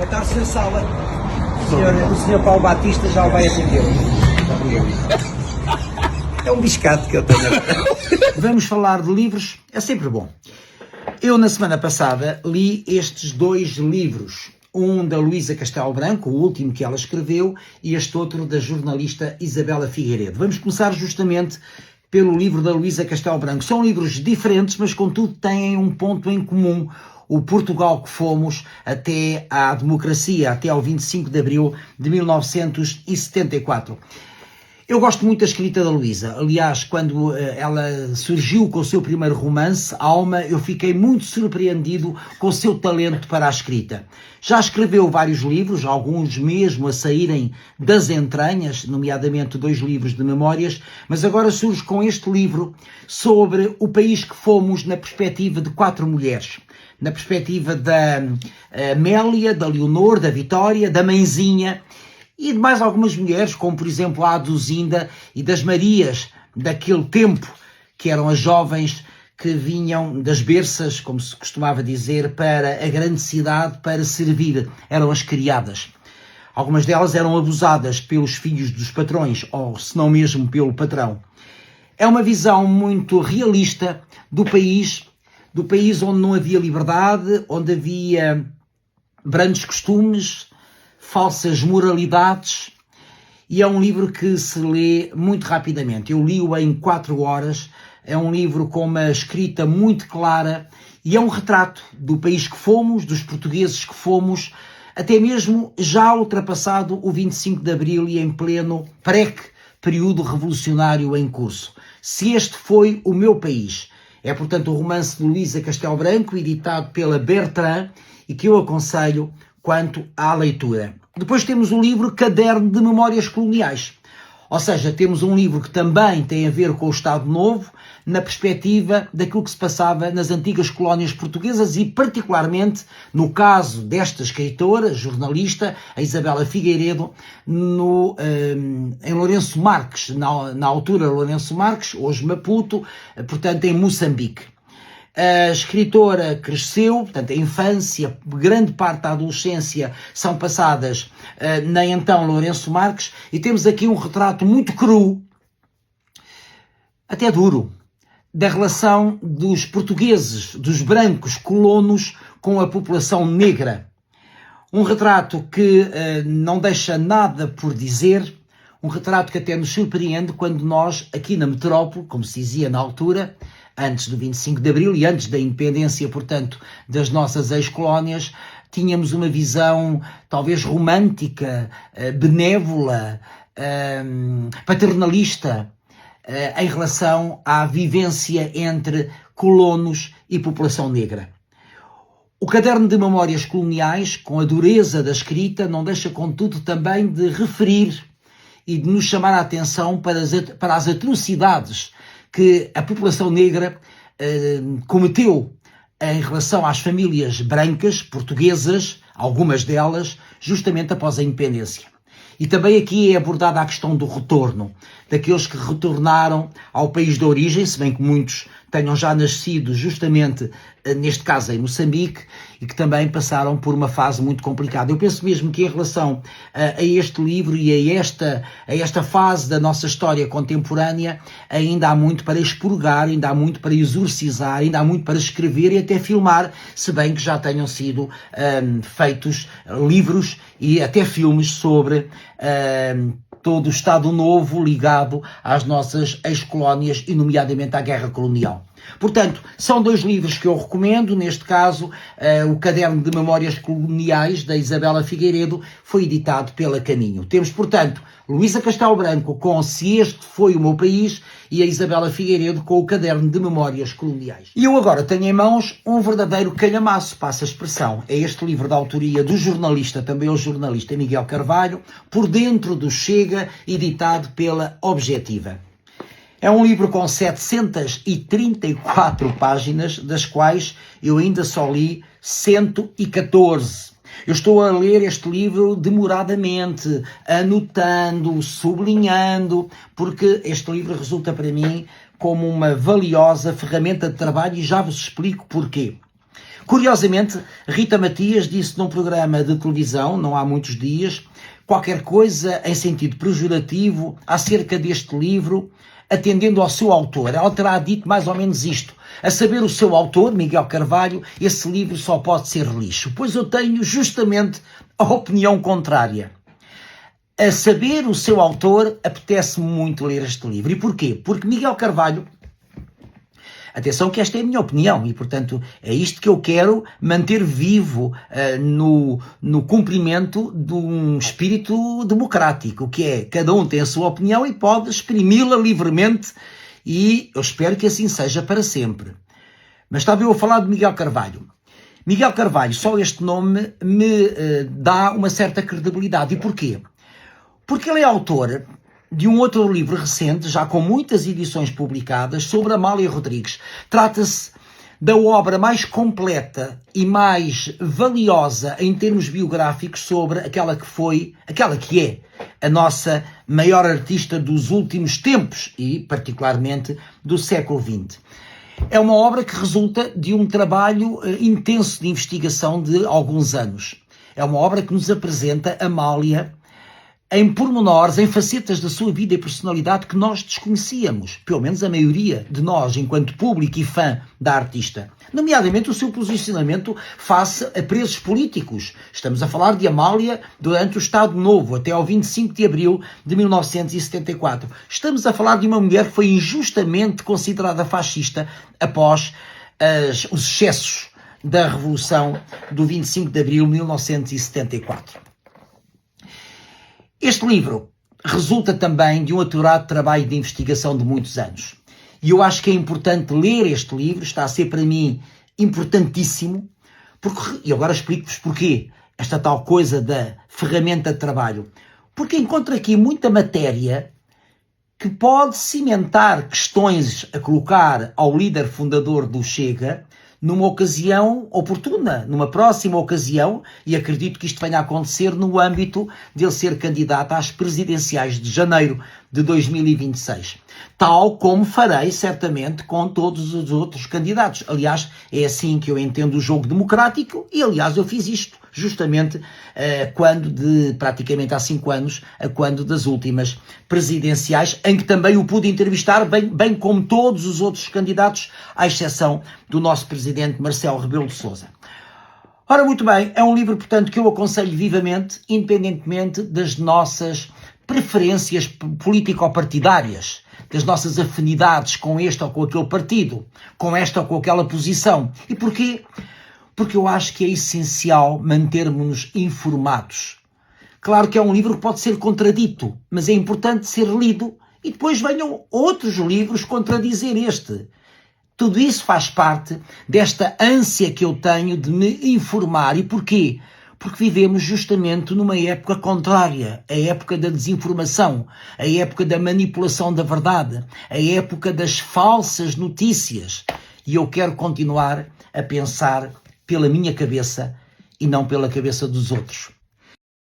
Boa tarde, Sr. Sala. O Sr. Paulo Batista já o vai atender. É um biscate que eu tenho. Vamos falar de livros, é sempre bom. Eu, na semana passada, li estes dois livros. Um da Luísa Castelo Branco, o último que ela escreveu, e este outro da jornalista Isabela Figueiredo. Vamos começar justamente pelo livro da Luísa Castelo Branco. São livros diferentes, mas contudo têm um ponto em comum. O Portugal que fomos até à democracia, até ao 25 de abril de 1974. Eu gosto muito da escrita da Luísa. Aliás, quando ela surgiu com o seu primeiro romance, Alma, eu fiquei muito surpreendido com o seu talento para a escrita. Já escreveu vários livros, alguns mesmo a saírem das entranhas, nomeadamente 2 livros de memórias, mas agora surge com este livro sobre o país que fomos na perspectiva de 4 mulheres. Na perspectiva da Amélia, da Leonor, da Vitória, da Mãezinha, e de mais algumas mulheres, como por exemplo a Aduzinda e das Marias daquele tempo, que eram as jovens que vinham das berças, como se costumava dizer, para a grande cidade para servir. Eram as criadas. Algumas delas eram abusadas pelos filhos dos patrões, ou se não mesmo pelo patrão. É uma visão muito realista do país onde não havia liberdade, onde havia brandos costumes, falsas moralidades, e é um livro que se lê muito rapidamente. Eu li-o em 4 horas, é um livro com uma escrita muito clara e é um retrato do país que fomos, dos portugueses que fomos, até mesmo já ultrapassado o 25 de Abril e em pleno período revolucionário em curso. Se este foi o meu país, é portanto o romance de Luísa Castelo Branco, editado pela Bertrand, e que eu aconselho quanto à leitura. Depois temos o livro Caderno de Memórias Coloniais. Ou seja, temos um livro que também tem a ver com o Estado Novo, na perspectiva daquilo que se passava nas antigas colónias portuguesas e particularmente no caso desta escritora, jornalista, a Isabela Figueiredo, em Lourenço Marques, na altura Lourenço Marques, hoje Maputo, portanto em Moçambique. A escritora cresceu, portanto a infância, grande parte da adolescência são passadas na então Lourenço Marques, e temos aqui um retrato muito cru, até duro, da relação dos portugueses, dos brancos colonos com a população negra. Um retrato que não deixa nada por dizer, um retrato que até nos surpreende quando nós, aqui na metrópole, como se dizia na altura, antes do 25 de Abril e antes da independência, portanto, das nossas ex-colónias, tínhamos uma visão talvez romântica, benévola, paternalista, em relação à vivência entre colonos e população negra. O Caderno de Memórias Coloniais, com a dureza da escrita, não deixa, contudo, também de referir e de nos chamar a atenção para as atrocidades que a população negra cometeu em relação às famílias brancas, portuguesas, algumas delas, justamente após a independência. E também aqui é abordada a questão do retorno, daqueles que retornaram ao país de origem, se bem que muitos tenham já nascido justamente, neste caso, em Moçambique, e que também passaram por uma fase muito complicada. Eu penso mesmo que em relação a este livro e a esta fase da nossa história contemporânea, ainda há muito para expurgar, ainda há muito para exorcizar, ainda há muito para escrever e até filmar, se bem que já tenham sido feitos livros e até filmes sobre todo o Estado Novo ligado às nossas ex-colónias e nomeadamente à Guerra Colonial. Portanto, são 2 livros que eu recomendo, neste caso, o Caderno de Memórias Coloniais, da Isabela Figueiredo, foi editado pela Caminho. Temos, portanto, Luísa Castelo Branco com Se Este Foi o Meu País e a Isabela Figueiredo com o Caderno de Memórias Coloniais. E eu agora tenho em mãos um verdadeiro calhamaço, passa a expressão. É este livro da autoria do jornalista, também o jornalista Miguel Carvalho, Por Dentro do Chega, editado pela Objetiva. É um livro com 734 páginas, das quais eu ainda só li 114. Eu estou a ler este livro demoradamente, anotando, sublinhando, porque este livro resulta para mim como uma valiosa ferramenta de trabalho e já vos explico porquê. Curiosamente, Rita Matias disse num programa de televisão, não há muitos dias, qualquer coisa em sentido pejorativo acerca deste livro, atendendo ao seu autor. Ela terá dito mais ou menos isto. A saber, o seu autor, Miguel Carvalho, esse livro só pode ser lixo. Pois eu tenho justamente a opinião contrária. A saber, o seu autor, apetece-me muito ler este livro. E porquê? Porque Miguel Carvalho, atenção que esta é a minha opinião e, portanto, é isto que eu quero manter vivo no cumprimento de um espírito democrático, que é, cada um tem a sua opinião e pode exprimi-la livremente e eu espero que assim seja para sempre. Mas estava eu a falar de Miguel Carvalho. Miguel Carvalho, só este nome me dá uma certa credibilidade. E porquê? Porque ele é autor de um outro livro recente, já com muitas edições publicadas, sobre Amália Rodrigues. Trata-se da obra mais completa e mais valiosa em termos biográficos sobre aquela que é a nossa maior artista dos últimos tempos e, particularmente, do século XX. É uma obra que resulta de um trabalho intenso de investigação de alguns anos. É uma obra que nos apresenta Amália em pormenores, em facetas da sua vida e personalidade que nós desconhecíamos, pelo menos a maioria de nós, enquanto público e fã da artista. Nomeadamente o seu posicionamento face a presos políticos. Estamos a falar de Amália durante o Estado Novo, até ao 25 de abril de 1974. Estamos a falar de uma mulher que foi injustamente considerada fascista após os excessos da Revolução do 25 de abril de 1974. Este livro resulta também de um aturado trabalho de investigação de muitos anos. E eu acho que é importante ler este livro, está a ser para mim importantíssimo, e agora explico-vos porquê, esta tal coisa da ferramenta de trabalho. Porque encontro aqui muita matéria que pode cimentar questões a colocar ao líder fundador do Chega numa ocasião oportuna, numa próxima ocasião, e acredito que isto venha a acontecer no âmbito de ele ser candidato às presidenciais de janeiro de 2026. Tal como farei, certamente, com todos os outros candidatos. Aliás, é assim que eu entendo o jogo democrático e, aliás, eu fiz isto justamente praticamente há 5 anos, quando das últimas presidenciais, em que também o pude entrevistar, bem como todos os outros candidatos, à exceção do nosso presidente Marcelo Rebelo de Sousa. Ora, muito bem, é um livro, portanto, que eu aconselho vivamente, independentemente das nossas preferências político-partidárias, das nossas afinidades com este ou com aquele partido, com esta ou com aquela posição. E porquê? Porque eu acho que é essencial mantermos-nos informados. Claro que é um livro que pode ser contradito, mas é importante ser lido e depois venham outros livros contradizer este. Tudo isso faz parte desta ânsia que eu tenho de me informar. E porquê? Porque vivemos justamente numa época contrária, a época da desinformação, a época da manipulação da verdade, a época das falsas notícias. E eu quero continuar a pensar pela minha cabeça e não pela cabeça dos outros.